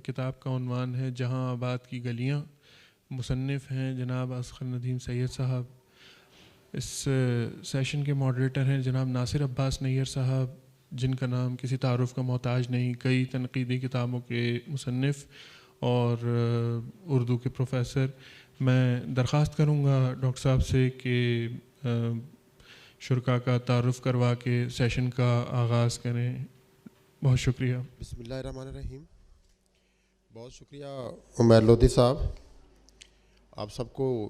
کتاب کا عنوان ہے جہاں آباد کی گلیاں. مصنف ہیں جناب اصغر ندیم سید صاحب. اس سیشن کے ماڈریٹر ہیں جناب ناصر عباس نیئر صاحب، جن کا نام کسی تعارف کا محتاج نہیں، کئی تنقیدی کتابوں کے مصنف اور اردو کے پروفیسر. میں درخواست کروں گا ڈاکٹر صاحب سے کہ شرکاء کا تعارف کروا کے سیشن کا آغاز کریں. بہت شکریہ. بسم اللہ الرحمن الرحیم. بہت شکریہ عمیر لودھی صاحب، آپ سب کو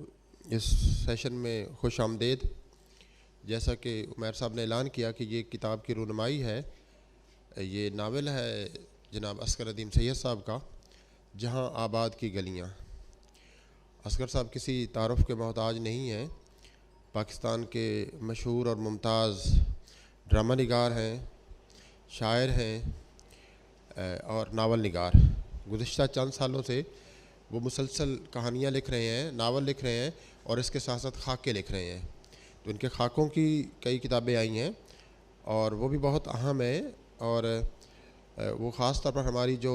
اس سیشن میں خوش آمدید. جیسا کہ عمیر صاحب نے اعلان کیا کہ یہ کتاب کی رونمائی ہے، یہ ناول ہے جناب اصغر ندیم سید صاحب کا، جہاں آباد کی گلیاں. اصغر صاحب کسی تعارف کے محتاج نہیں ہیں، پاکستان کے مشہور اور ممتاز ڈرامہ نگار ہیں، شاعر ہیں اور ناول نگار. گزشتہ چند سالوں سے وہ مسلسل کہانیاں لکھ رہے ہیں، ناول لکھ رہے ہیں اور اس کے ساتھ ساتھ خاکے لکھ رہے ہیں. تو ان کے خاکوں کی کئی کتابیں آئی ہیں اور وہ بھی بہت اہم ہیں، اور وہ خاص طور پر ہماری جو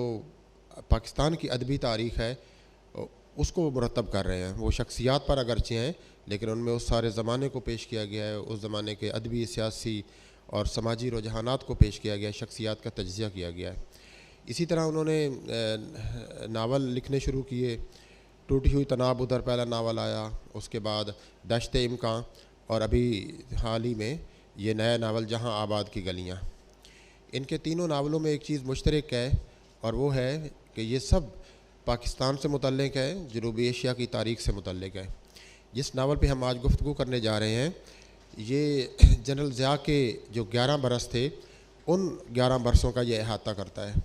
پاکستان کی ادبی تاریخ ہے اس کو وہ مرتب کر رہے ہیں. وہ شخصیات پر اگرچہ ہیں لیکن ان میں اس سارے زمانے کو پیش کیا گیا ہے، اس زمانے کے ادبی، سیاسی اور سماجی رجحانات کو پیش کیا گیا ہے، شخصیات کا تجزیہ کیا گیا ہے. اسی طرح انہوں نے ناول لکھنے شروع کیے. ٹوٹی ہوئی تناب ادھر پہلا ناول آیا، اس کے بعد دشت امکان، اور ابھی حال ہی میں یہ نیا ناول جہاں آباد کی گلیاں. ان کے تینوں ناولوں میں ایک چیز مشترک ہے اور وہ ہے کہ یہ سب پاکستان سے متعلق ہے، جنوبی ایشیا کی تاریخ سے متعلق ہے. جس ناول پہ ہم آج گفتگو کرنے جا رہے ہیں یہ جنرل ضیاء کے جو 11 برس تھے ان 11 برسوں کا یہ احاطہ کرتا ہے،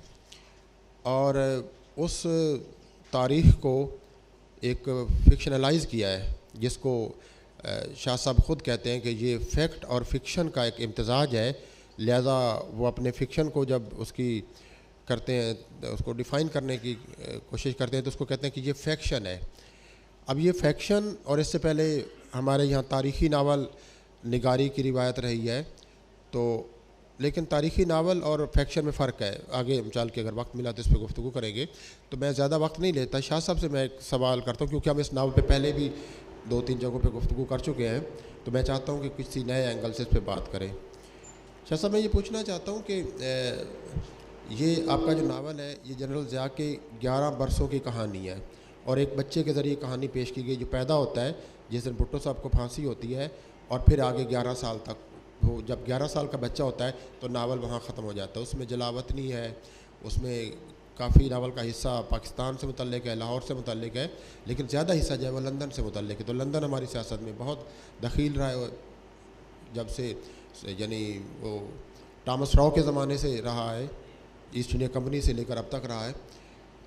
اور اس تاریخ کو ایک فکشنلائز کیا ہے، جس کو شاہ صاحب خود کہتے ہیں کہ یہ فیکٹ اور فکشن کا ایک امتزاج ہے. لہذا وہ اپنے فکشن کو جب اس کی کرتے ہیں، اس کو ڈیفائن کرنے کی کوشش کرتے ہیں تو اس کو کہتے ہیں کہ یہ فیکشن ہے. اب یہ فیکشن، اور اس سے پہلے ہمارے یہاں تاریخی ناول نگاری کی روایت رہی ہے، تو لیکن تاریخی ناول اور فیکشن میں فرق ہے. آگے چل کے اگر وقت ملا تو اس پہ گفتگو کریں گے. تو میں زیادہ وقت نہیں لیتا. شاہ صاحب سے میں ایک سوال کرتا ہوں، کیونکہ ہم اس ناول پہ پہلے بھی 2-3 جگہوں پہ گفتگو کر چکے ہیں، تو میں چاہتا ہوں کہ کسی نئے اینگل سے اس پہ بات کریں. شاہ صاحب میں یہ پوچھنا چاہتا ہوں کہ یہ آپ کا جو ناول ہے یہ جنرل ضیاء کے 11 برسوں کی کہانی ہے، اور ایک بچے کے ذریعے کہانی پیش کی گئی جو پیدا ہوتا ہے جس دن بھٹو صاحب کو پھانسی ہوتی ہے، اور پھر آگے 11 سال تک وہ جب 11 سال کا بچہ ہوتا ہے تو ناول وہاں ختم ہو جاتا ہے. اس میں جلاوطنی ہے، اس میں کافی ناول کا حصہ پاکستان سے متعلق ہے، لاہور سے متعلق ہے، لیکن زیادہ حصہ جو ہے وہ لندن سے متعلق ہے. تو لندن ہماری سیاست میں بہت دخیل رہا ہے، جب سے یعنی وہ ٹامس راؤ کے زمانے سے رہا ہے، ایسٹ انڈیا کمپنی سے لے کر اب تک رہا ہے.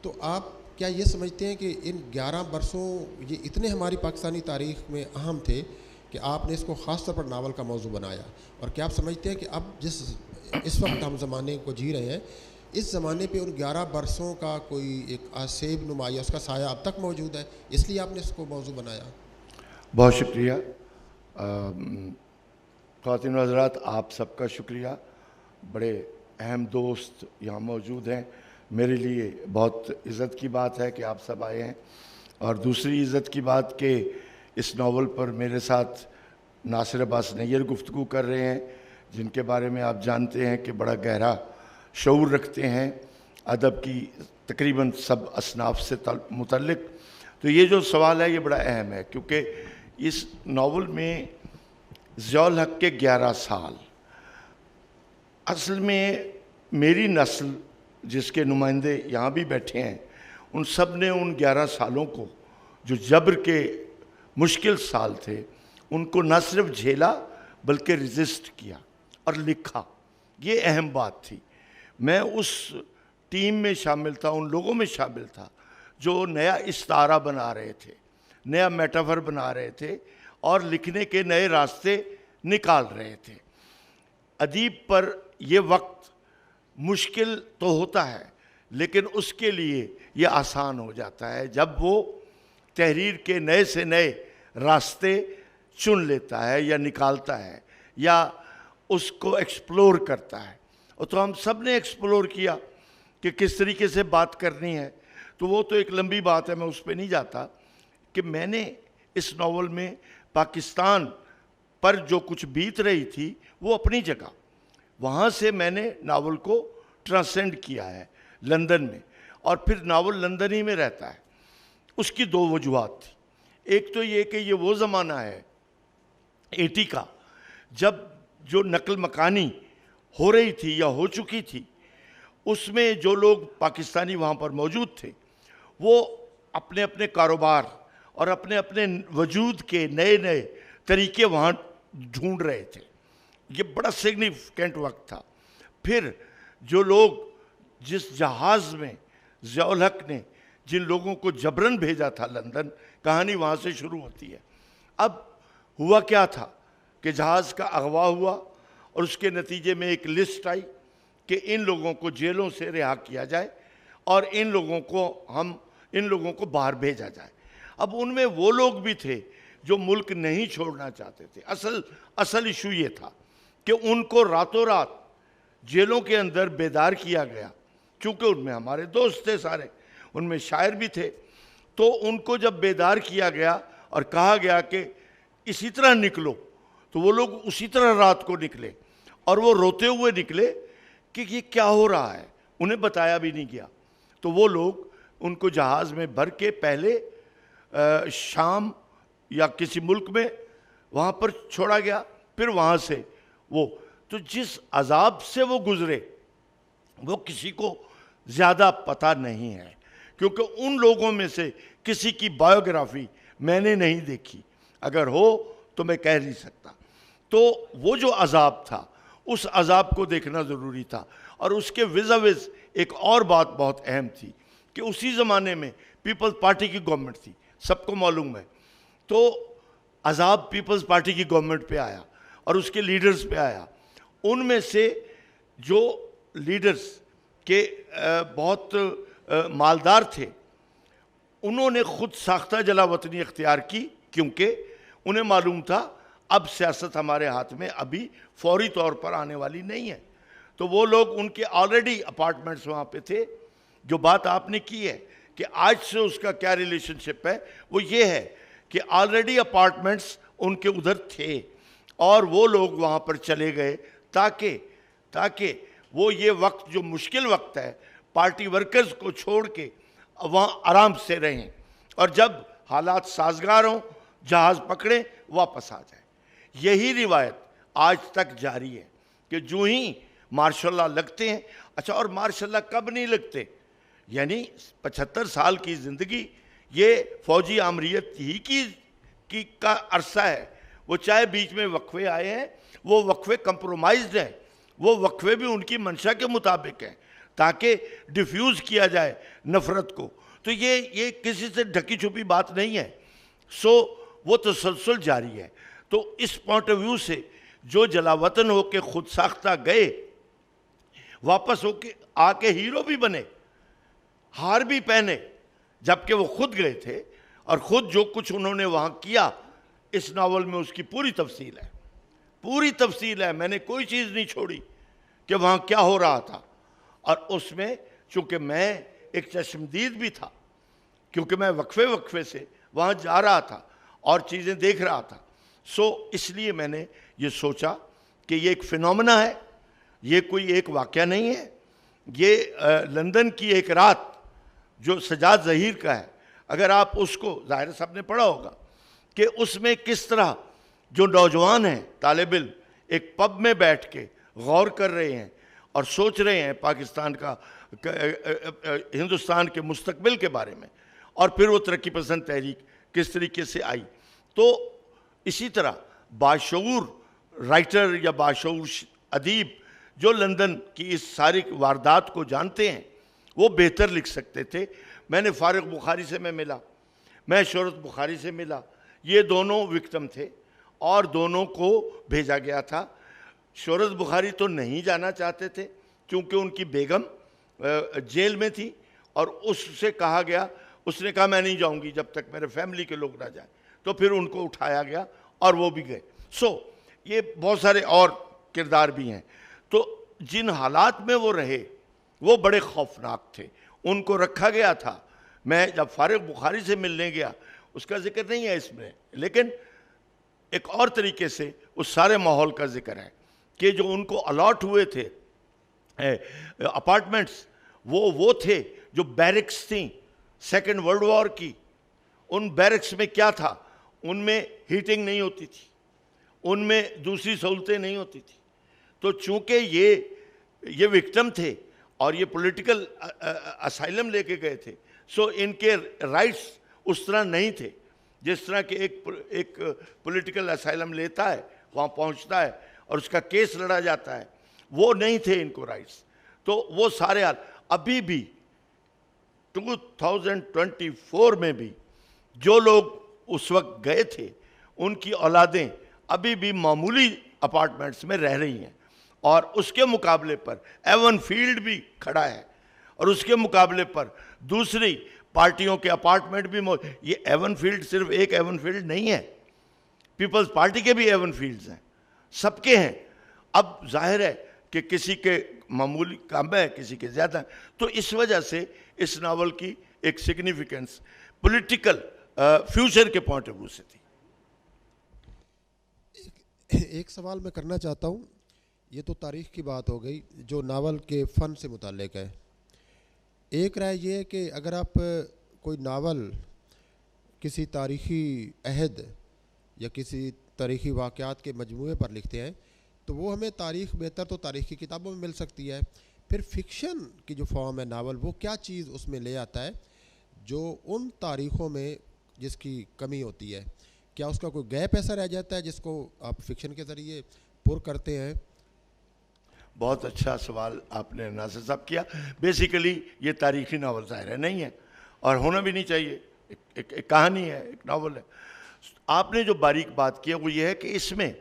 تو آپ کیا یہ سمجھتے ہیں کہ ان 11 برسوں یہ اتنے ہماری پاکستانی تاریخ میں اہم تھے کہ آپ نے اس کو خاص طور پر ناول کا موضوع بنایا؟ اور کیا آپ سمجھتے ہیں کہ اب اس وقت ہم زمانے کو جی رہے ہیں، اس زمانے پہ ان 11 برسوں کا کوئی ایک آسیب نما یا اس کا سایہ اب تک موجود ہے، اس لیے آپ نے اس کو موضوع بنایا؟ بہت شکریہ. خواتین و حضرات، آپ سب کا شکریہ. بڑے اہم دوست یہاں موجود ہیں. میرے لیے بہت عزت کی بات ہے کہ آپ سب آئے ہیں، اور دوسری عزت کی بات کہ اس ناول پر میرے ساتھ ناصر عباس نیئر گفتگو کر رہے ہیں، جن کے بارے میں آپ جانتے ہیں کہ بڑا گہرا شعور رکھتے ہیں ادب کی تقریباً سب اصناف سے متعلق. تو یہ جو سوال ہے یہ بڑا اہم ہے، کیونکہ اس ناول میں ضیاء الحق کے 11 سال، اصل میں میری نسل جس کے نمائندے یہاں بھی بیٹھے ہیں، ان سب نے ان 11 سالوں کو جو جبر کے مشکل سال تھے ان کو نہ صرف جھیلا بلکہ ریزسٹ کیا اور لکھا. یہ اہم بات تھی. میں اس ٹیم میں شامل تھا، ان لوگوں میں شامل تھا جو نیا استعارہ بنا رہے تھے، نیا میٹافر بنا رہے تھے اور لکھنے کے نئے راستے نکال رہے تھے. ادیب پر یہ وقت مشکل تو ہوتا ہے لیکن اس کے لیے یہ آسان ہو جاتا ہے جب وہ تحریر کے نئے سے نئے راستے چن لیتا ہے یا نکالتا ہے یا اس کو ایکسپلور کرتا ہے. اور تو ہم سب نے ایکسپلور کیا کہ کس طریقے سے بات کرنی ہے. تو وہ تو ایک لمبی بات ہے, میں اس پہ نہیں جاتا. کہ میں نے اس ناول میں پاکستان پر جو کچھ بیت رہی تھی وہ اپنی جگہ, وہاں سے میں نے ناول کو ٹرانسینڈ کیا ہے لندن میں, اور پھر ناول لندن ہی میں رہتا ہے. اس کی دو وجوہات تھی. ایک تو یہ کہ یہ وہ زمانہ ہے 80 کا جب جو نقل مکانی ہو رہی تھی یا ہو چکی تھی, اس میں جو لوگ پاکستانی وہاں پر موجود تھے وہ اپنے اپنے کاروبار اور اپنے اپنے وجود کے نئے نئے طریقے وہاں ڈھونڈ رہے تھے. یہ بڑا سگنیفیکنٹ وقت تھا. پھر جو لوگ جس جہاز میں ضیاء الحق نے جن لوگوں کو جبرن بھیجا تھا لندن, کہانی وہاں سے شروع ہوتی ہے. اب ہوا کیا تھا کہ جہاز کا اغوا ہوا اور اس کے نتیجے میں ایک لسٹ آئی کہ ان لوگوں کو جیلوں سے رہا کیا جائے اور ان لوگوں کو باہر بھیجا جائے. اب ان میں وہ لوگ بھی تھے جو ملک نہیں چھوڑنا چاہتے تھے. اصل ایشو یہ تھا کہ ان کو راتوں رات جیلوں کے اندر بیدار کیا گیا, چونکہ ان میں ہمارے دوست تھے سارے, ان میں شاعر بھی تھے. تو ان کو جب بیدار کیا گیا اور کہا گیا کہ اسی طرح نکلو, تو وہ لوگ اسی طرح رات کو نکلے اور وہ روتے ہوئے نکلے کہ یہ کیا ہو رہا ہے, انہیں بتایا بھی نہیں گیا. تو وہ لوگ ان کو جہاز میں بھر کے پہلے شام یا کسی ملک میں وہاں پر چھوڑا گیا, پھر وہاں سے تو جس عذاب سے وہ گزرے وہ کسی کو زیادہ پتہ نہیں ہے, کیونکہ ان لوگوں میں سے کسی کی بایوگرافی میں نے نہیں دیکھی. اگر ہو تو میں کہہ نہیں سکتا. تو وہ جو عذاب تھا اس عذاب کو دیکھنا ضروری تھا. اور اس کے وز ایک اور بات بہت اہم تھی کہ اسی زمانے میں پیپلز پارٹی کی گورنمنٹ تھی, سب کو معلوم ہے. تو عذاب پیپلز پارٹی کی گورنمنٹ پہ آیا اور اس کے لیڈرز پہ آیا. ان میں سے جو لیڈرز کے بہت مالدار تھے انہوں نے خود ساختہ جلا وطنی اختیار کی, کیونکہ انہیں معلوم تھا اب سیاست ہمارے ہاتھ میں ابھی فوری طور پر آنے والی نہیں ہے. تو وہ لوگ, ان کے آلریڈی اپارٹمنٹس وہاں پہ تھے. جو بات آپ نے کی ہے کہ آج سے اس کا کیا ریلیشن شپ ہے, وہ یہ ہے کہ آلریڈی اپارٹمنٹس ان کے ادھر تھے اور وہ لوگ وہاں پر چلے گئے تاکہ وہ یہ وقت جو مشکل وقت ہے پارٹی ورکرز کو چھوڑ کے وہاں آرام سے رہیں, اور جب حالات سازگار ہوں جہاز پکڑیں واپس آ جائیں. یہی روایت آج تک جاری ہے کہ جو ہی مارشاء اللہ لگتے ہیں. اچھا, اور مارشاء اللہ کب نہیں لگتے؟ یعنی 75 سال کی زندگی یہ فوجی آمریت ہی کی کا عرصہ ہے. وہ چاہے بیچ میں وقفے آئے ہیں, وہ وقفے کمپرومائزڈ ہیں, وہ وقفے بھی ان کی منشا کے مطابق ہیں تاکہ ڈیفیوز کیا جائے نفرت کو. تو یہ کسی سے ڈھکی چھپی بات نہیں ہے. وہ تسلسل جاری ہے. تو اس پوائنٹ آف ویو سے جو جلا وطن ہو کے خود ساختہ گئے, واپس ہو کے آ کے ہیرو بھی بنے, ہار بھی پہنے, جبکہ وہ خود گئے تھے اور خود جو کچھ انہوں نے وہاں کیا اس ناول میں اس کی پوری تفصیل ہے. میں نے کوئی چیز نہیں چھوڑی کہ وہاں کیا ہو رہا تھا. اور اس میں چونکہ میں ایک چشمدید بھی تھا, کیونکہ میں وقفے سے وہاں جا رہا تھا اور چیزیں دیکھ رہا تھا, اس لیے میں نے یہ سوچا کہ یہ ایک فینومنا ہے, یہ کوئی ایک واقعہ نہیں ہے. یہ لندن کی ایک رات جو سجاد ظہیر کا ہے, اگر آپ اس کو, ظاہر صاحب نے پڑھا ہوگا کہ اس میں کس طرح جو نوجوان ہیں طالب علم ایک پب میں بیٹھ کے غور کر رہے ہیں اور سوچ رہے ہیں پاکستان کا, ہندوستان کے مستقبل کے بارے میں, اور پھر وہ ترقی پسند تحریک کس طریقے سے آئی. تو اسی طرح باشعور رائٹر یا باشعور ادیب جو لندن کی اس ساری واردات کو جانتے ہیں وہ بہتر لکھ سکتے تھے. میں نے فارغ بخاری سے ملا, میں شہرت بخاری سے ملا, یہ دونوں وکٹم تھے اور دونوں کو بھیجا گیا تھا. شہرت بخاری تو نہیں جانا چاہتے تھے کیونکہ ان کی بیگم جیل میں تھی، اور اس سے کہا گیا، اس نے کہا میں نہیں جاؤں گی جب تک میرے فیملی کے لوگ نہ جائیں، تو پھر ان کو اٹھایا گیا اور وہ بھی گئے. یہ بہت سارے اور کردار بھی ہیں. تو جن حالات میں وہ رہے وہ بڑے خوفناک تھے. ان کو رکھا گیا تھا. میں جب فارغ بخاری سے ملنے گیا، اس کا ذکر نہیں ہے اس میں، لیکن ایک اور طریقے سے اس سارے ماحول کا ذکر ہے کہ جو ان کو الاٹ ہوئے تھے اپارٹمنٹس، وہ تھے جو بیرکس تھیں سیکنڈ ورلڈ وار کی. ان بیرکس میں کیا تھا؟ ان میں ہیٹنگ نہیں ہوتی تھی، ان میں دوسری سہولتیں نہیں ہوتی تھی. تو چونکہ یہ وکٹم تھے اور یہ پولیٹیکل اسائلم لے کے گئے تھے، ان کے رائٹس اس طرح نہیں تھے جس طرح کہ ایک پولیٹیکل اسائلم لیتا ہے، وہاں پہنچتا ہے اور اس کا کیس لڑا جاتا ہے. وہ نہیں تھے ان کو رائٹس. تو وہ سارے حال ابھی بھی 2024 میں بھی جو لوگ اس وقت گئے تھے ان کی اولادیں ابھی بھی معمولی اپارٹمنٹس میں رہ رہی ہیں. اور اس کے مقابلے پر ایون فیلڈ بھی کھڑا ہے، اور اس کے مقابلے پر دوسری پارٹیوں کے اپارٹمنٹ بھی یہ ایون فیلڈ صرف ایک ایون فیلڈ نہیں ہے، پیپلز پارٹی کے بھی ایون فیلڈز ہیں، سب کے ہیں. اب ظاہر ہے کہ کسی کے معمولی کم ہے، کسی کے زیادہ ہے. تو اس وجہ سے اس ناول کی ایک سگنیفیکنس پولیٹیکل فیوچر کے پوائنٹ آف ویو سے تھی. ایک سوال میں کرنا چاہتا ہوں. یہ تو تاریخ کی بات ہو گئی جو ناول کے فن سے متعلق ہے. ایک رائے یہ ہے کہ اگر آپ کوئی ناول کسی تاریخی عہد یا کسی تاریخی واقعات کے مجموعے پر لکھتے ہیں تو وہ ہمیں تاریخ بہتر تو تاریخی کتابوں میں مل سکتی ہے. پھر فکشن کی جو فارم ہے ناول، وہ کیا چیز اس میں لے آتا ہے جو ان تاریخوں میں جس کی کمی ہوتی ہے؟ کیا اس کا کوئی گیپ ایسا رہ جاتا ہے جس کو آپ فکشن کے ذریعے پر کرتے ہیں؟ بہت اچھا سوال آپ نے ناصر صاحب کیا. بیسیکلی یہ تاریخی ناول ظاہر ہے نہیں ہے، اور ہونا بھی نہیں چاہیے. ایک کہانی ہے، ایک ناول ہے. آپ نے جو باریک بات کی ہے وہ یہ ہے کہ اس میں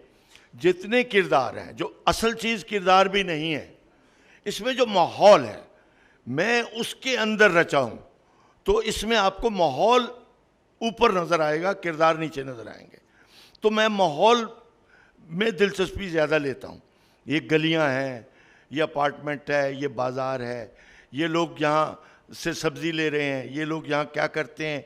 جتنے کردار ہیں، جو اصل چیز کردار بھی نہیں ہے، اس میں جو ماحول ہے میں اس کے اندر رچا ہوں، تو اس میں آپ کو ماحول اوپر نظر آئے گا، کردار نیچے نظر آئیں گے. تو میں ماحول میں دلچسپی زیادہ لیتا ہوں. یہ گلیاں ہیں، یہ اپارٹمنٹ ہے، یہ بازار ہے، یہ لوگ یہاں سے سبزی لے رہے ہیں، یہ لوگ یہاں کیا کرتے ہیں،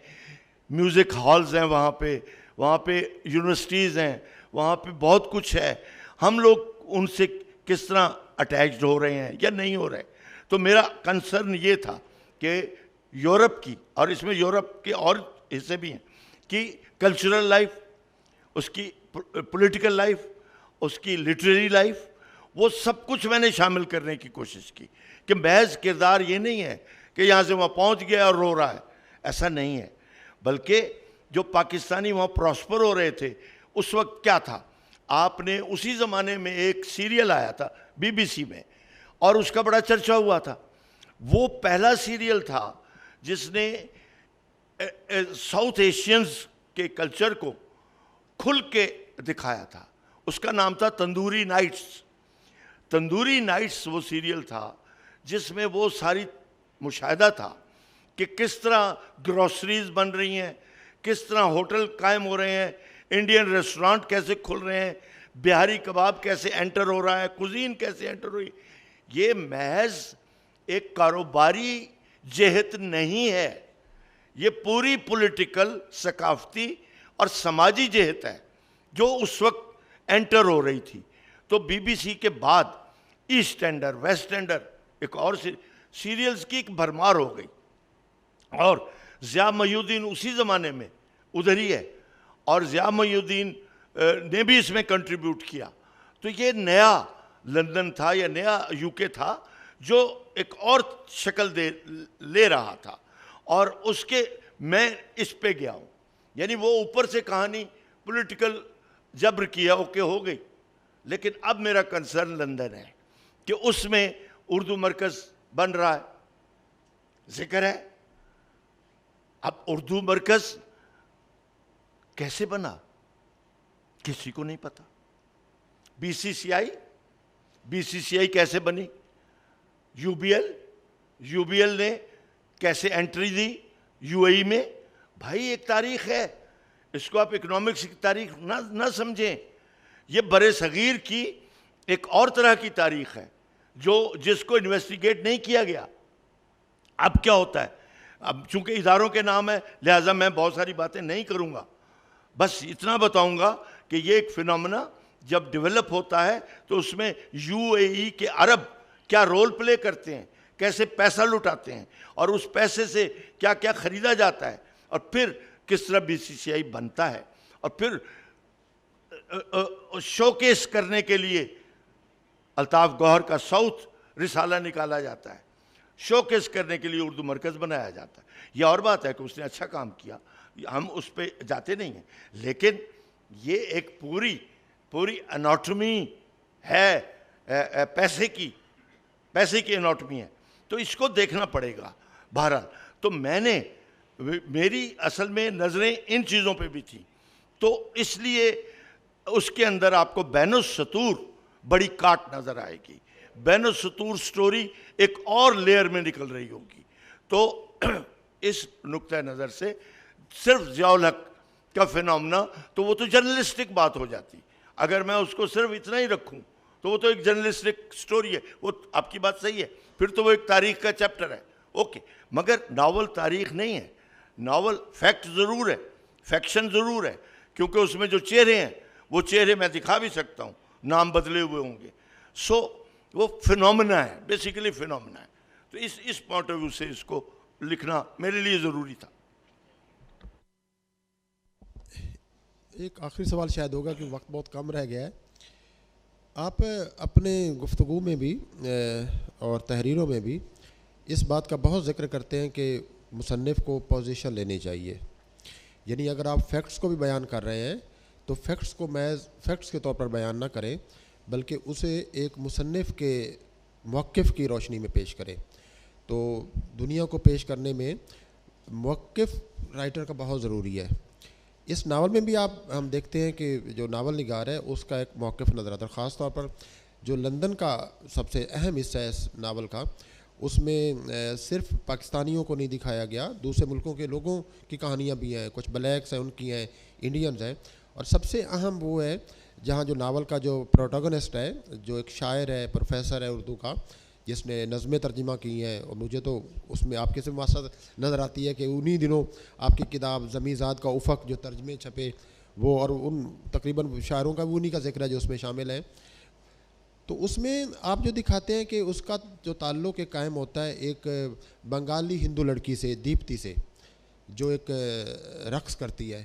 میوزک ہالز ہیں وہاں پہ یونیورسٹیز ہیں، وہاں پہ بہت کچھ ہے. ہم لوگ ان سے کس طرح اٹیچڈ ہو رہے ہیں یا نہیں ہو رہے. تو میرا کنسرن یہ تھا کہ یورپ کی، اور اس میں یورپ کے اور حصے بھی ہیں، کہ کلچرل لائف، اس کی پولیٹیکل لائف، اس کی لٹریری لائف، وہ سب کچھ میں نے شامل کرنے کی کوشش کی. کہ محض کردار یہ نہیں ہے کہ یہاں سے وہاں پہنچ گیا اور رو رہا ہے، ایسا نہیں ہے. بلکہ جو پاکستانی وہاں پراسپر ہو رہے تھے اس وقت کیا تھا. آپ نے اسی زمانے میں ایک سیریل آیا تھا BBC میں، اور اس کا بڑا چرچا ہوا تھا. وہ پہلا سیریل تھا جس نے ساؤتھ ایشینز کے کلچر کو کھل کے دکھایا تھا. اس کا نام تھا تندوری نائٹس. تندوری نائٹس وہ سیریل تھا جس میں وہ ساری مشاہدہ تھا کہ کس طرح گروسریز بن رہی ہیں، کس طرح ہوٹل قائم ہو رہے ہیں، انڈین ریسٹورانٹ کیسے کھل رہے ہیں، بہاری کباب کیسے انٹر ہو رہا ہے، کوزین کیسے انٹر ہو رہی ہے. یہ محض ایک کاروباری جہت نہیں ہے، یہ پوری پولیٹیکل، ثقافتی اور سماجی جہت ہے جو اس وقت انٹر ہو رہی تھی. تو BBC کے بعد ایسٹ اینڈر، ویسٹ اینڈر، ایک اور سیریلز کی ایک بھرمار ہو گئی. اور ضیاء محی الدین اسی زمانے میں ادھر ہی ہے، اور ضیاء محی الدین نے بھی اس میں کنٹریبیوٹ کیا. تو یہ نیا لندن تھا یا نیا UK تھا جو ایک اور شکل لے رہا تھا. اور اس کے میں اس پہ گیا ہوں. یعنی وہ اوپر سے کہانی پولیٹیکل جبر کیا، اوکے ہو گئی. لیکن اب میرا کنسرن لندن ہے کہ اس میں اردو مرکز بن رہا ہے، ذکر ہے. اب اردو مرکز کیسے بنا کسی کو نہیں پتا. BCCI BCCI کیسے بنی, UBL نے کیسے انٹری دی UAE میں. بھائی ایک تاریخ ہے, اس کو آپ اکنامکس کی تاریخ نہ سمجھیں. یہ برِ صغیر کی ایک اور طرح کی تاریخ ہے جس کو انویسٹیگیٹ نہیں کیا گیا. اب کیا ہوتا ہے, اب چونکہ اداروں کے نام ہے لہٰذا میں بہت ساری باتیں نہیں کروں گا, بس اتنا بتاؤں گا کہ یہ ایک فنومنا جب ڈیولپ ہوتا ہے تو اس میں UAE کے عرب کیا رول پلے کرتے ہیں, کیسے پیسہ لٹاتے ہیں, اور اس پیسے سے کیا کیا خریدا جاتا ہے, اور پھر کس طرح BCCI بنتا ہے, اور پھر شوکیس کرنے کے لیے الطاف گوہر کا ساؤتھ رسالہ نکالا جاتا ہے, شوکیس کرنے کے لیے اردو مرکز بنایا جاتا ہے. یہ اور بات ہے کہ اس نے اچھا کام کیا, ہم اس پہ جاتے نہیں ہیں, لیکن یہ ایک پوری اناٹمی ہے, پیسے کی اناٹمی ہے, تو اس کو دیکھنا پڑے گا. بہرحال تو میری اصل میں نظریں ان چیزوں پہ بھی تھیں, تو اس لیے اس کے اندر آپ کو بین السطور بڑی کاٹ نظر آئے گی, بین السطور سٹوری ایک اور لیئر میں نکل رہی ہوگی. تو اس نقطہ نظر سے صرف ضیاء الحق کا فنومنا تو وہ تو جرنلسٹک بات ہو جاتی. اگر میں اس کو صرف اتنا ہی رکھوں تو وہ تو ایک جرنلسٹک سٹوری ہے, وہ آپ کی بات صحیح ہے, پھر تو وہ ایک تاریخ کا چیپٹر ہے, اوکے. مگر ناول تاریخ نہیں ہے, ناول فیکٹ ضرور ہے, فیکشن ضرور ہے, کیونکہ اس میں جو چہرے ہیں وہ چہرے میں دکھا بھی سکتا ہوں, نام بدلے ہوئے ہوں گے. سو وہ فنومنا ہے, بیسیکلی فنومنا ہے. تو اس پوائنٹ آف ویو سے اس کو لکھنا میرے لیے ضروری تھا. ایک آخری سوال شاید ہوگا کہ وقت بہت کم رہ گیا ہے. آپ اپنے گفتگو میں بھی اور تحریروں میں بھی اس بات کا بہت ذکر کرتے ہیں کہ مصنف کو پوزیشن لینی چاہیے. یعنی اگر آپ فیکٹس کو بھی بیان کر رہے ہیں تو فیکٹس کو محض فیکٹس کے طور پر بیان نہ کریں, بلکہ اسے ایک مصنف کے موقف کی روشنی میں پیش کریں. تو دنیا کو پیش کرنے میں موقف رائٹر کا بہت ضروری ہے. اس ناول میں بھی ہم دیکھتے ہیں کہ جو ناول نگار ہے اس کا ایک موقف نظر آتا ہے, خاص طور پر جو لندن کا سب سے اہم حصہ ہے اس ناول کا, اس میں صرف پاکستانیوں کو نہیں دکھایا گیا, دوسرے ملکوں کے لوگوں کی کہانیاں بھی ہیں, کچھ بلیکس ہیں, ان کی ہیں, انڈینز ہیں, اور سب سے اہم وہ ہے جہاں جو ناول کا جو پروٹاگنسٹ ہے جو ایک شاعر ہے, پروفیسر ہے اردو کا, جس نے نظمیں ترجمہ کی ہیں, اور مجھے تو اس میں آپ کے سے مواصلات نظر آتی ہے کہ انہی دنوں آپ کی کتاب زمیزاد کا افق جو ترجمے چھپے وہ, اور ان تقریباً شاعروں کا بھی انہی کا ذکر ہے جو اس میں شامل ہیں. تو اس میں آپ جو دکھاتے ہیں کہ اس کا جو تعلق ایک قائم ہوتا ہے ایک بنگالی ہندو لڑکی سے, دیپتی سے, جو ایک رقص کرتی ہے,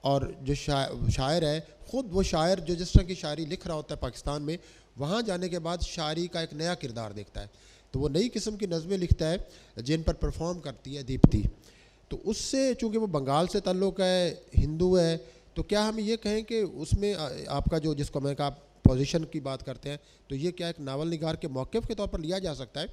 اور جو شاعر ہے خود وہ شاعر جو جس طرح کی شاعری لکھ رہا ہوتا ہے پاکستان میں, وہاں جانے کے بعد شاعری کا ایک نیا کردار دیکھتا ہے. تو وہ نئی قسم کی نظمیں لکھتا ہے جن پر پرفارم کرتی ہے دیپتی. تو اس سے چونکہ وہ بنگال سے تعلق ہے, ہندو ہے, تو کیا ہم یہ کہیں کہ اس میں آپ کا جو جس کو میں کہا پوزیشن کی بات کرتے ہیں, تو یہ کیا ایک ناول نگار کے موقف کے طور پر لیا جا سکتا ہے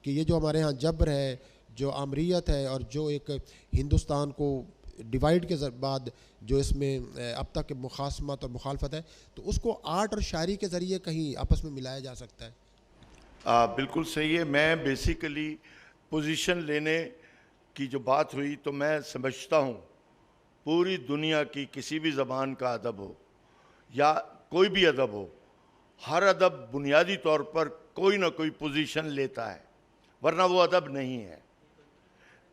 کہ یہ جو ہمارے ہاں جبر ہے, جو آمریت ہے, اور جو ایک ہندوستان کو ڈیوائیڈ کے بعد جو اس میں اب تک مخاصمت اور مخالفت ہے, تو اس کو آرٹ اور شاعری کے ذریعے کہیں آپس میں ملایا جا سکتا ہے؟ بالکل صحیح ہے. میں بیسیکلی پوزیشن لینے کی جو بات ہوئی تو میں سمجھتا ہوں پوری دنیا کی کسی بھی زبان کا ادب ہو یا کوئی بھی ادب ہو, ہر ادب بنیادی طور پر کوئی نہ کوئی پوزیشن لیتا ہے, ورنہ وہ ادب نہیں ہے.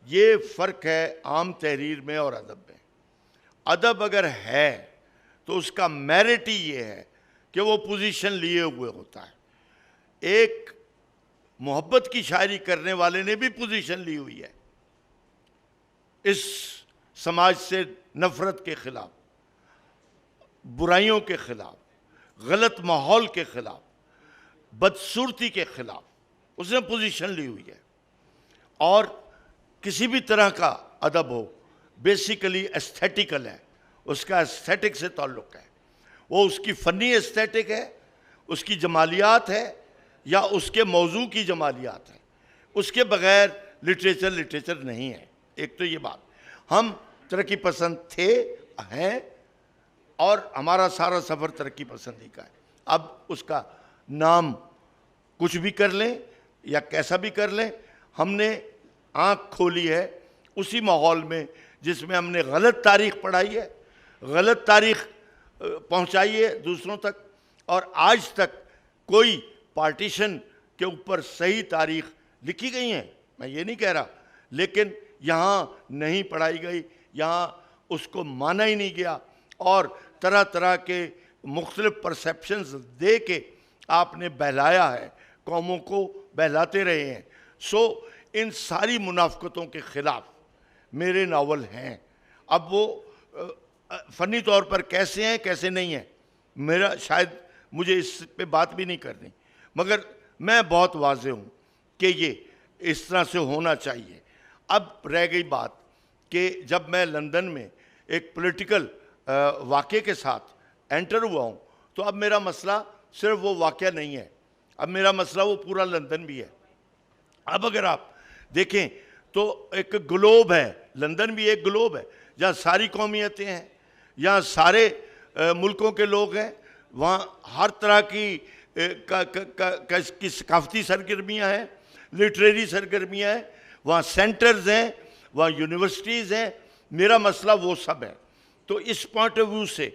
یہ فرق ہے عام تحریر میں اور ادب میں. ادب اگر ہے تو اس کا میرٹ ہی یہ ہے کہ وہ پوزیشن لیے ہوئے ہوتا ہے. ایک محبت کی شاعری کرنے والے نے بھی پوزیشن لی ہوئی ہے اس سماج سے نفرت کے خلاف, برائیوں کے خلاف, غلط ماحول کے خلاف, بدصورتی کے خلاف اس نے پوزیشن لی ہوئی ہے. اور کسی بھی طرح کا ادب ہو بیسیکلی ایستھیٹیکل ہے, اس کا ایستھیٹک سے تعلق ہے. وہ اس کی فنی ایستھیٹک ہے, اس کی جمالیات ہے, یا اس کے موضوع کی جمالیات ہے. اس کے بغیر لٹریچر نہیں ہے. ایک تو یہ بات, ہم ترقی پسند تھے, ہیں, اور ہمارا سارا سفر ترقی پسندی کا ہے. اب اس کا نام کچھ بھی کر لیں یا کیسا بھی کر لیں، ہم نے آنکھ کھولی ہے اسی ماحول میں جس میں ہم نے غلط تاریخ پڑھائی ہے، غلط تاریخ پہنچائی ہے دوسروں تک، اور آج تک کوئی پارٹیشن کے اوپر صحیح تاریخ لکھی گئی ہیں، میں یہ نہیں کہہ رہا، لیکن یہاں نہیں پڑھائی گئی، یہاں اس کو مانا ہی نہیں گیا، اور طرح طرح کے مختلف پرسیپشنز دے کے آپ نے بہلایا ہے، قوموں کو بہلاتے رہے ہیں۔ سو ان ساری منافقتوں کے خلاف میرے ناول ہیں۔ اب وہ فنی طور پر کیسے ہیں کیسے نہیں ہیں، میرا شاید مجھے اس پہ بات بھی نہیں کرنی، مگر میں بہت واضح ہوں کہ یہ اس طرح سے ہونا چاہیے۔ اب رہ گئی بات کہ جب میں لندن میں ایک پولیٹیکل واقعے کے ساتھ انٹر ہوا ہوں، تو اب میرا مسئلہ صرف وہ واقعہ نہیں ہے، اب میرا مسئلہ وہ پورا لندن بھی ہے۔ اب اگر آپ دیکھیں تو ایک گلوب ہے، لندن بھی ایک گلوب ہے جہاں ساری قومیتیں ہیں، جہاں سارے ملکوں کے لوگ ہیں، وہاں ہر طرح کی ثقافتی سرگرمیاں ہیں، لٹریری سرگرمیاں ہیں، وہاں سینٹرز ہیں، وہاں یونیورسٹیز ہیں۔ میرا مسئلہ وہ سب ہے۔ تو اس پوائنٹ آف ویو سے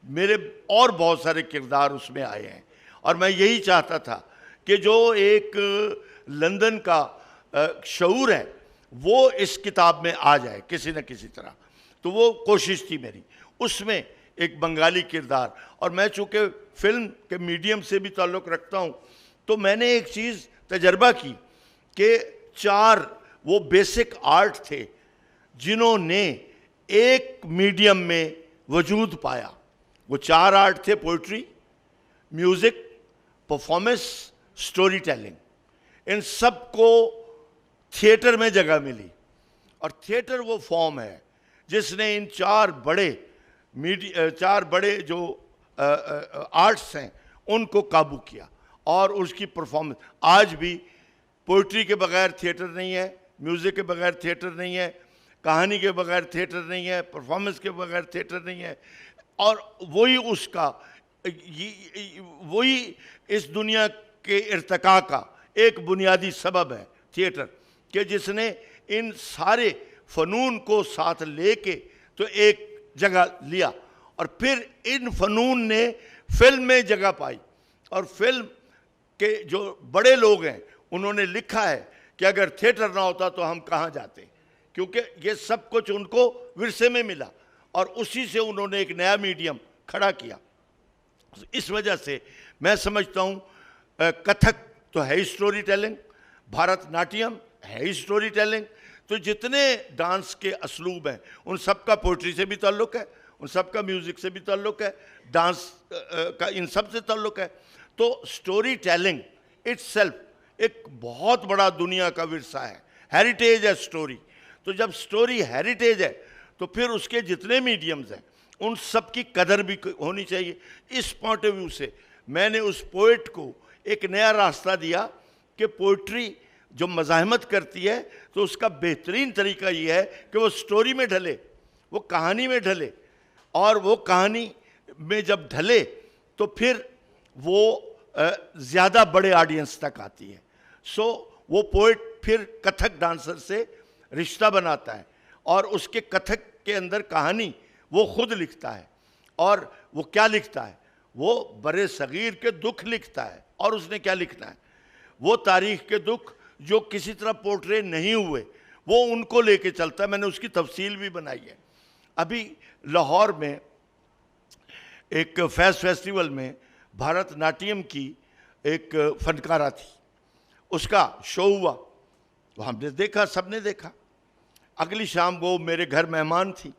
میرے اور بہت سارے کردار اس میں آئے ہیں، اور میں یہی چاہتا تھا کہ جو ایک لندن کا شعور ہے وہ اس کتاب میں آ جائے کسی نہ کسی طرح، تو وہ کوشش تھی میری۔ اس میں ایک بنگالی کردار، اور میں چونکہ فلم کے میڈیم سے بھی تعلق رکھتا ہوں، تو میں نے ایک چیز تجربہ کی کہ 4 وہ بیسک آرٹ تھے جنہوں نے ایک میڈیم میں وجود پایا۔ وہ 4 آرٹ تھے: poetry, music, performance, story telling. ان سب کو تھیٹر میں جگہ ملی، اور تھیٹر وہ فارم ہے جس نے ان 4 بڑے جو آرٹس ہیں ان کو قابو کیا، اور اس کی پرفارمنس آج بھی پوئٹری کے بغیر تھیٹر نہیں ہے، میوزک کے بغیر تھیٹر نہیں ہے، کہانی کے بغیر تھیٹر نہیں ہے، پرفارمنس کے بغیر تھیٹر نہیں ہے، اور وہی اس دنیا کے ارتقاء کا ایک بنیادی سبب ہے تھیٹر، کہ جس نے ان سارے فنون کو ساتھ لے کے تو ایک جگہ لیا، اور پھر ان فنون نے فلم میں جگہ پائی، اور فلم کے جو بڑے لوگ ہیں انہوں نے لکھا ہے کہ اگر تھیٹر نہ ہوتا تو ہم کہاں جاتے، کیونکہ یہ سب کچھ ان کو ورثے میں ملا، اور اسی سے انہوں نے ایک نیا میڈیم کھڑا کیا۔ اس وجہ سے میں سمجھتا ہوں کتھک تو ہے ہی سٹوری ٹیلنگ، بھارت ناٹیم ہے ہی سٹوری ٹیلنگ، تو جتنے ڈانس کے اسلوب ہیں ان سب کا پوئٹری سے بھی تعلق ہے، ان سب کا میوزک سے بھی تعلق ہے، ڈانس کا ان سب سے تعلق ہے۔ تو سٹوری ٹیلنگ اٹ سیلف ایک بہت بڑا دنیا کا ورثہ ہے، ہیریٹیج ہے سٹوری۔ تو جب سٹوری ہیریٹیج ہے تو پھر اس کے جتنے میڈیمز ہیں ان سب کی قدر بھی ہونی چاہیے۔ اس پوائنٹ آف ویو سے میں نے اس پوئٹ کو ایک نیا راستہ دیا کہ پوئٹری جو مزاحمت کرتی ہے تو اس کا بہترین طریقہ یہ ہے کہ وہ سٹوری میں ڈھلے، وہ کہانی میں ڈھلے، اور وہ کہانی میں جب ڈھلے تو پھر وہ زیادہ بڑے آڈینس تک آتی ہے۔ سو وہ پوئٹ پھر کتھک ڈانسر سے رشتہ بناتا ہے، اور اس کے کتھک کے اندر کہانی وہ خود لکھتا ہے، اور وہ کیا لکھتا ہے؟ وہ برے صغیر کے دکھ لکھتا ہے، اور اس نے کیا لکھنا ہے؟ وہ تاریخ کے دکھ جو کسی طرح پورٹرے نہیں ہوئے وہ ان کو لے کے چلتا ہے۔ میں نے اس کی تفصیل بھی بنائی ہے۔ ابھی لاہور میں ایک فیسٹیول میں بھارت ناٹیم کی ایک فنکارہ تھی، اس کا شو ہوا، وہ ہم نے دیکھا، سب نے دیکھا۔ اگلی شام وہ میرے گھر مہمان تھی،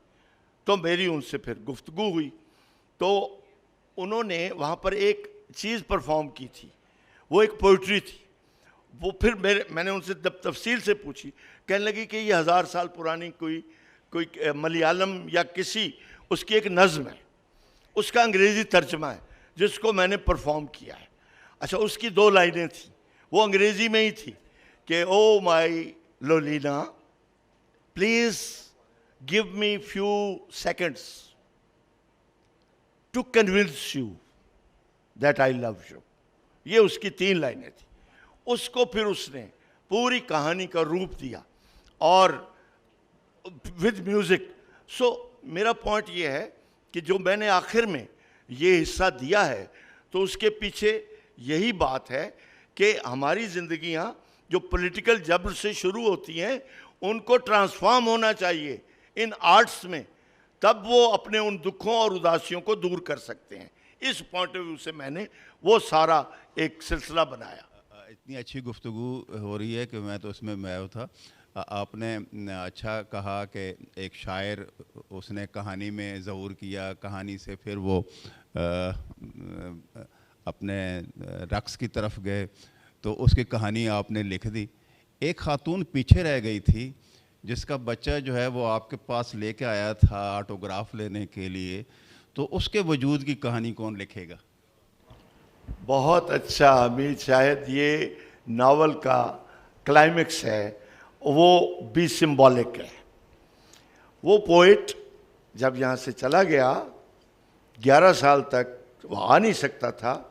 تو میری ان سے پھر گفتگو ہوئی، تو انہوں نے وہاں پر ایک چیز پرفارم کی تھی، وہ ایک پوئٹری تھی۔ وہ پھر میں نے ان سے تفصیل سے پوچھی، کہنے لگی کہ یہ 1000 سال پرانی کوئی ملیالم یا کسی اس کی ایک نظم ہے، اس کا انگریزی ترجمہ ہے جس کو میں نے پرفارم کیا ہے۔ اچھا، اس کی 2 لائنیں تھیں، وہ انگریزی میں ہی تھی کہ او مائی لولینا please give me few seconds to convince you that I love you. یہ اس کی 3 لائنیں تھیں. اس کو پھر اس نے پوری کہانی کا روپ دیا اور ود میوزک. سو میرا پوائنٹ یہ ہے کہ جو میں نے آخر میں یہ حصہ دیا ہے تو اس کے پیچھے یہی بات ہے کہ ہماری زندگیاں جو پولیٹیکل جبر سے شروع ہوتی ہیں ان کو ٹرانسفارم ہونا چاہیے ان آرٹس میں, تب وہ اپنے ان دکھوں اور اداسیوں کو دور کر سکتے ہیں. اس پوائنٹ آف ویو سے میں نے وہ سارا ایک سلسلہ بنایا. اتنی اچھی گفتگو ہو رہی ہے کہ میں تو اس میں محو تھا. آپ نے اچھا کہا کہ ایک شاعر اس نے کہانی میں ظہور کیا, کہانی سے پھر وہ اپنے رقص کی طرف گئے تو اس کی کہانی آپ نے لکھ دی. ایک خاتون پیچھے رہ گئی تھی جس کا بچہ جو ہے وہ آپ کے پاس لے کے آیا تھا آٹوگراف لینے کے لیے, تو اس کے وجود کی کہانی کون لکھے گا؟ بہت اچھا حمید, شاید یہ ناول کا کلائمیکس ہے, وہ بھی سمبولک ہے. وہ پوئٹ جب یہاں سے چلا گیا 11 سال تک وہ آ نہیں سکتا تھا,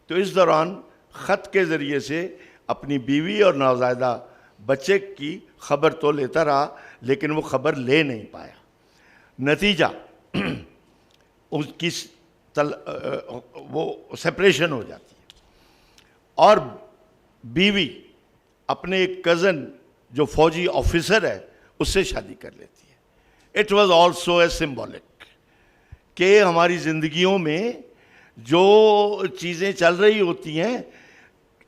تو اس دوران خط کے ذریعے سے اپنی بیوی اور نوزائیدہ بچے کی خبر تو لیتا رہا, لیکن وہ خبر لے نہیں پایا. نتیجہ اس کی وہ سپریشن ہو جاتی ہے اور بیوی اپنے ایک کزن جو فوجی آفیسر ہے اس سے شادی کر لیتی ہے. It was also a symbolic کہ ہماری زندگیوں میں جو چیزیں چل رہی ہوتی ہیں,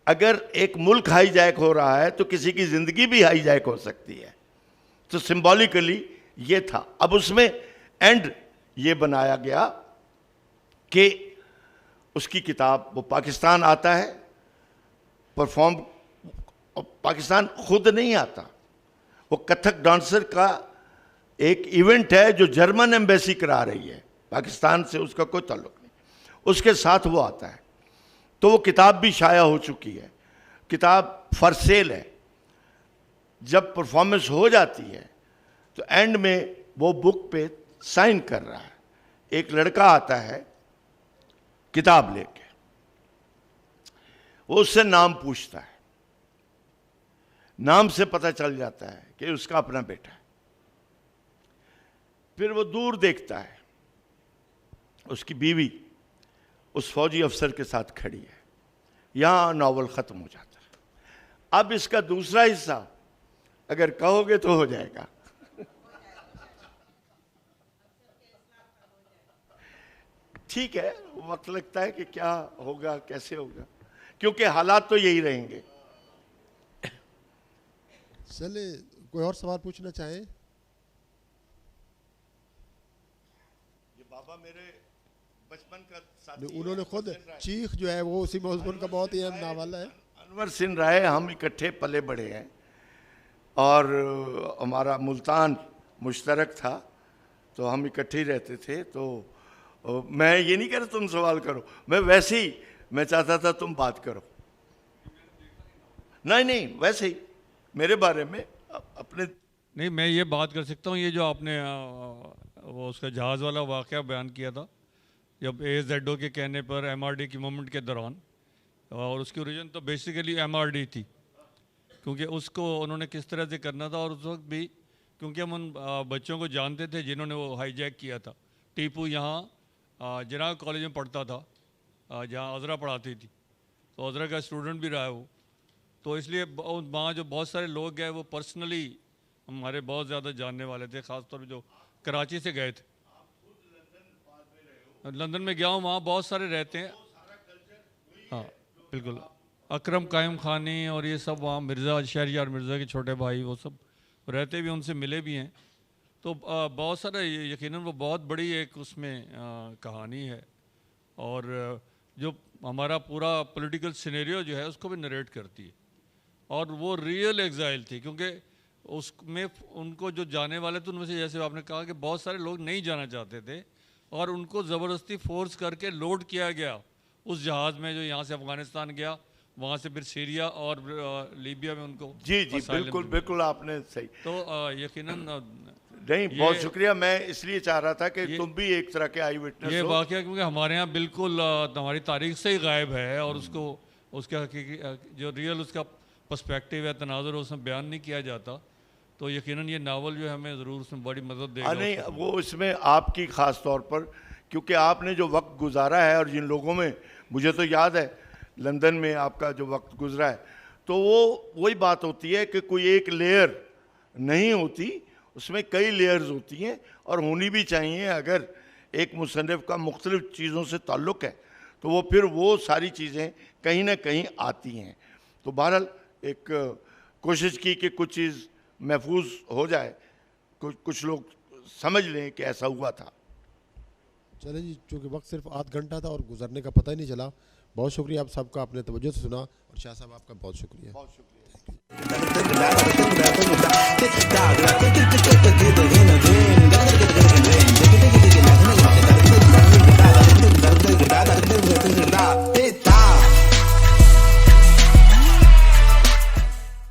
اگر ایک ملک ہائی جیک ہو رہا ہے تو کسی کی زندگی بھی ہائی جیک ہو سکتی ہے. تو سمبولیکلی یہ تھا. اب اس میں اینڈ یہ بنایا گیا کہ اس کی کتاب, وہ پاکستان آتا ہے پرفارم, پاکستان خود نہیں آتا, وہ کتھک ڈانسر کا ایک ایونٹ ہے جو جرمن ایمبیسی کرا رہی ہے, پاکستان سے اس کا کوئی تعلق نہیں, اس کے ساتھ وہ آتا ہے. تو وہ کتاب بھی شائع ہو چکی ہے, کتاب فار سیل ہے. جب پرفارمنس ہو جاتی ہے تو اینڈ میں وہ بک پہ سائن کر رہا ہے, ایک لڑکا آتا ہے کتاب لے کے, وہ اس سے نام پوچھتا ہے, نام سے پتہ چل جاتا ہے کہ اس کا اپنا بیٹا ہے. پھر وہ دور دیکھتا ہے, اس کی بیوی اس فوجی افسر کے ساتھ کھڑی ہے. یہاں ناول ختم ہو جاتا ہے. اب اس کا دوسرا حصہ اگر کہو گے تو ہو جائے گا. ٹھیک ہے, وقت لگتا ہے کہ کیا ہوگا کیسے ہوگا, کیونکہ حالات تو یہی رہیں گے. چلے کوئی اور سوال پوچھنا چاہیں؟ یہ بابا میرے بچپن کا ساتھی, انہوں نے خود چیخ جو ہے وہ اسی موضوع کا بہت ہی اہم ناول ہے. انور سن رائے, ہم اکٹھے پلے بڑے ہیں اور ہمارا ملتان مشترک تھا تو ہم اکٹھے ہی رہتے تھے. تو میں یہ نہیں کہہ رہا تم سوال کرو, میں ویسے ہی میں چاہتا تھا تم بات کرو. نہیں ویسے ہی میرے بارے میں اپنے. نہیں, میں یہ بات کر سکتا ہوں, یہ جو آپ نے وہ اس کا جہاز والا واقعہ بیان کیا تھا, جب اے زیڈ او کے کہنے پر ایم آر ڈی کی موومنٹ کے دوران, اور اس کی اوریجن تو بیسیکلی ایم آر ڈی تھی, کیونکہ اس کو انہوں نے کس طرح سے کرنا تھا. اور اس وقت بھی کیونکہ ہم ان بچوں کو جانتے تھے جنہوں نے وہ ہائی جیک کیا تھا. ٹیپو یہاں جناح کالج میں پڑھتا تھا, جہاں عذرا پڑھاتی تھی, تو عذرا کا اسٹوڈنٹ بھی رہا ہے وہ. تو اس لیے وہاں جو بہت سارے لوگ گئے وہ پرسنلی ہمارے بہت زیادہ جاننے والے تھے, خاص طور پہ جو کراچی سے گئے تھے. لندن میں گیا ہوں, وہاں بہت سارے رہتے ہیں. ہاں بالکل, اکرم قائم خانی اور یہ سب وہاں, مرزا شہریار مرزا کے چھوٹے بھائی, وہ سب رہتے بھی, ان سے ملے بھی ہیں. تو بہت سارا یقیناً وہ بہت بڑی ایک اس میں کہانی ہے, اور جو ہمارا پورا پولیٹیکل سینیریو جو ہے اس کو بھی نریٹ کرتی ہے. اور وہ ریئل ایگزائل تھی, کیونکہ اس میں ان کو جو جانے والے تھے ان میں سے, جیسے آپ نے کہا کہ بہت سارے لوگ نہیں جانا چاہتے تھے, اور ان کو زبردستی فورس کر کے لوڈ کیا گیا اس جہاز میں جو یہاں سے افغانستان گیا, وہاں سے پھر سیریا اور لیبیا میں ان کو. جی بالکل آپ نے صحیح. تو یقیناً نہیں, بہت شکریہ. میں اس لیے چاہ رہا تھا کہ تم بھی ایک طرح کے آئی وٹنس ہو. یہ واقعہ کیونکہ ہمارے ہاں بالکل ہماری تاریخ سے ہی غائب ہے, اور اس کو اس کا حقیقی جو ریئل اس کا پرسپیکٹیو ہے، تناظر اس میں بیان نہیں کیا جاتا، تو یقیناً یہ ناول جو ہے ہمیں ضرور اس میں بڑی مدد دے گا۔ نہیں، وہ اس میں آپ کی خاص طور پر، کیونکہ آپ نے جو وقت گزارا ہے اور جن لوگوں میں، مجھے تو یاد ہے لندن میں آپ کا جو وقت گزرا ہے، تو وہی بات ہوتی ہے کہ کوئی ایک لیئر نہیں ہوتی، اس میں کئی لیئرز ہوتی ہیں اور ہونی بھی چاہیے۔ اگر ایک مصنف کا مختلف چیزوں سے تعلق ہے تو وہ پھر وہ ساری چیزیں کہیں نہ کہیں آتی ہیں۔ تو بہرحال ایک کوشش کی کہ کچھ چیز محفوظ ہو جائے، کچھ لوگ سمجھ لیں کہ ایسا ہوا تھا۔ چلیں جی، چونکہ وقت صرف آدھ گھنٹہ تھا اور گزرنے کا پتہ ہی نہیں چلا۔ بہت شکریہ آپ سب کا، آپ نے توجہ سے سنا، اور شاہ صاحب آپ کا بہت شکریہ۔ بہت شکریہ۔